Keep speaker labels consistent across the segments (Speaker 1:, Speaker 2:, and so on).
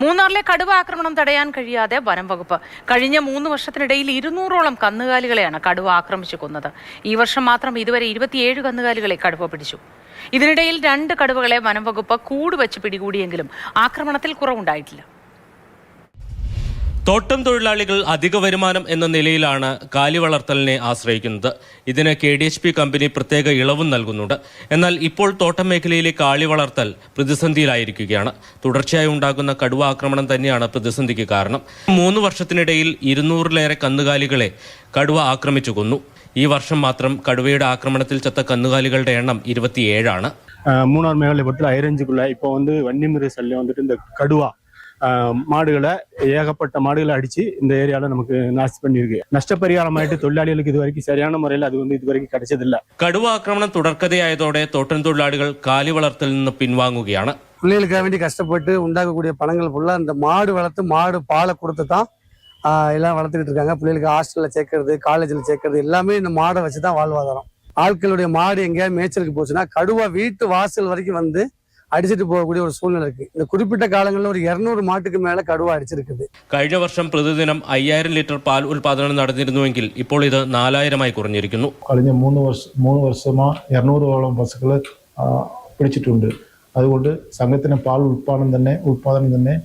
Speaker 1: മൂന്നാറിലെ കടുവ ആക്രമണം തടയാൻ കഴിയാതെ വനം വകുപ്പ് കഴിഞ്ഞ 3 വർഷത്തിനിടയിൽ 200ഓളം കന്നുകാലികളെയാണ് കടുവ ആക്രമിച്ചു കൊന്നത്. ഈ വർഷം മാത്രം ഇതുവരെ 27 കന്നുകാലികളെ കടുവ പിടിച്ചു. ഇതിനിടയിൽ 2 കടുവകളെ വനം വകുപ്പ് കൂടുവച്ച് പിടികൂടിയെങ്കിലും ആക്രമണത്തിൽ കുറവുണ്ടായിട്ടില്ല.
Speaker 2: തോട്ടം തൊഴിലാളികൾ അധിക വരുമാനം എന്ന നിലയിലാണ് കാലി വളർത്തലിനെ ആശ്രയിക്കുന്നത്. ഇതിന് KDHP കമ്പനി പ്രത്യേക ഇളവും നൽകുന്നുണ്ട്. എന്നാൽ ഇപ്പോൾ തോട്ടം മേഖലയിലെ കാളി വളർത്തൽ പ്രതിസന്ധിയിലായിരിക്കുകയാണ്. തുടർച്ചയായി ഉണ്ടാകുന്ന കടുവ ആക്രമണം തന്നെയാണ് പ്രതിസന്ധിക്ക് കാരണം. 3 വർഷത്തിനിടയിൽ 200ലേറെ കന്നുകാലികളെ കടുവ ആക്രമിച്ചു കൊന്നു. ഈ വർഷം മാത്രം കടുവയുടെ ആക്രമണത്തിൽ ചത്ത കന്നുകാലികളുടെ എണ്ണം 27 ആണ്.
Speaker 3: മൂന്നാർ മേഖലയെ பொறுத்தல ஐரஞ்சுக்குள்ள இப்போ வன்னிமிருக சல்லியம் இந்த கடுவா மாடுகளை ஏகப்பட்ட மாடுகளை அடிச்சு இந்த ஏரியால நமக்கு நாஸ்தி பண்ணிருக்கு. നഷ്ടപരിഹാരമായിട്ട് തൊഴിലാളികൾക്ക് ഇതുവരെയ്ക്ക് ശരിயான മുറയിൽ അത് ഇതുവരെയ്ക്ക് கிடைச்சதில்ல.
Speaker 2: കടുവ ആക്രമണം തുടർക്കഥയായതോടെ തോട്ടം തൊഴിലാളികൾ കാലി വളർത്തലിൽ നിന്ന് പിൻവാങ്ങുകയാണ്.
Speaker 4: பிள்ளைகளுக்காக வேண்டி கஷ்டப்பட்டு உண்டாக்கக்கூடிய பணங்கள் ஃபுல்லா இந்த மாடு வளர்த்து மாடு பாலை கொடுத்து தான் எல்லாம் வளர்த்துக்கிட்டு இருக்காங்க. பிள்ளைகளுக்கு ஹாஸ்டல்ல சேர்க்கறது, காலேஜில் சேர்க்கறது எல்லாமே இந்த மாடை வச்சு தான் வாழ்வாதாரம். ஆட்களுடைய மாடு எங்கேயாவது மேய்ச்சலுக்கு போச்சுன்னா கடுவா வீட்டு வாசல் வரைக்கும் வந்து അടിച്ചിട്ട് പോകக்கூடிய ഒരു സൂழ்நிலை இருக்கு. இந்த குறிப்பிட்ட കാലങ്ങളിൽ ഒരു 200 മാട്ടുക്ക് മേലെ കടുവ അടിച്ചിരിക്കുന്നത്.
Speaker 2: കഴിഞ്ഞ വർഷം പ്രതിദിനം 5000 ലിറ്റർ പാൽ ഉൽപാദനം നടന്നിരുന്നുവെങ്കിൽ ഇപ്പോൾ ഇത് 4000ആയി കുറഞ്ഞിരിക്കുന്നു.
Speaker 5: കഴിഞ്ഞ 3 വർഷമാ 200ഓളം പശുക്കളെ പിടിച്ചിട്ടുണ്ട്. അതുകൊണ്ട് സംഘത്തിന് പാൽ ഉൽപാദനം തന്നെ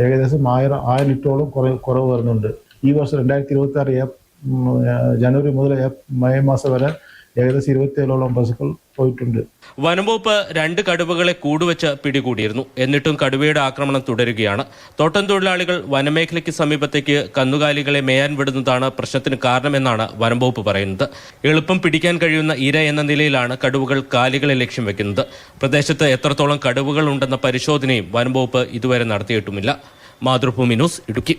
Speaker 5: ഏകദേശം 1000 ലിറ്ററോളം കുറവ് വരുന്നുണ്ട്. ഈ വർഷം 2026 ജനുവരി മുതൽ മെയ് മാസം വരെ ഏകദേശം 27ഓളം പശുക്കൾ പോയിട്ടുണ്ട്.
Speaker 2: വനംവകുപ്പ് 2 കടുവകളെ കൂടുവച്ച് പിടികൂടിയിരുന്നു. എന്നിട്ടും കടുവയുടെ ആക്രമണം തുടരുകയാണ്. തോട്ടം തൊഴിലാളികൾ വനമേഖലയ്ക്ക് സമീപത്തേക്ക് കന്നുകാലികളെ മേയാൻ വിടുന്നതാണ് പ്രശ്നത്തിന് കാരണമെന്നാണ് വനംവകുപ്പ് പറയുന്നത്. എളുപ്പം പിടിക്കാൻ കഴിയുന്ന ഇര എന്ന നിലയിലാണ് കടുവകൾ കാലികളെ ലക്ഷ്യം വെക്കുന്നത്. പ്രദേശത്ത് എത്രത്തോളം കടുവകൾ ഉണ്ടെന്ന പരിശോധനയും വനംവകുപ്പ് ഇതുവരെ നടത്തിയിട്ടുമില്ല. മാതൃഭൂമി ന്യൂസ്, ഇടുക്കി.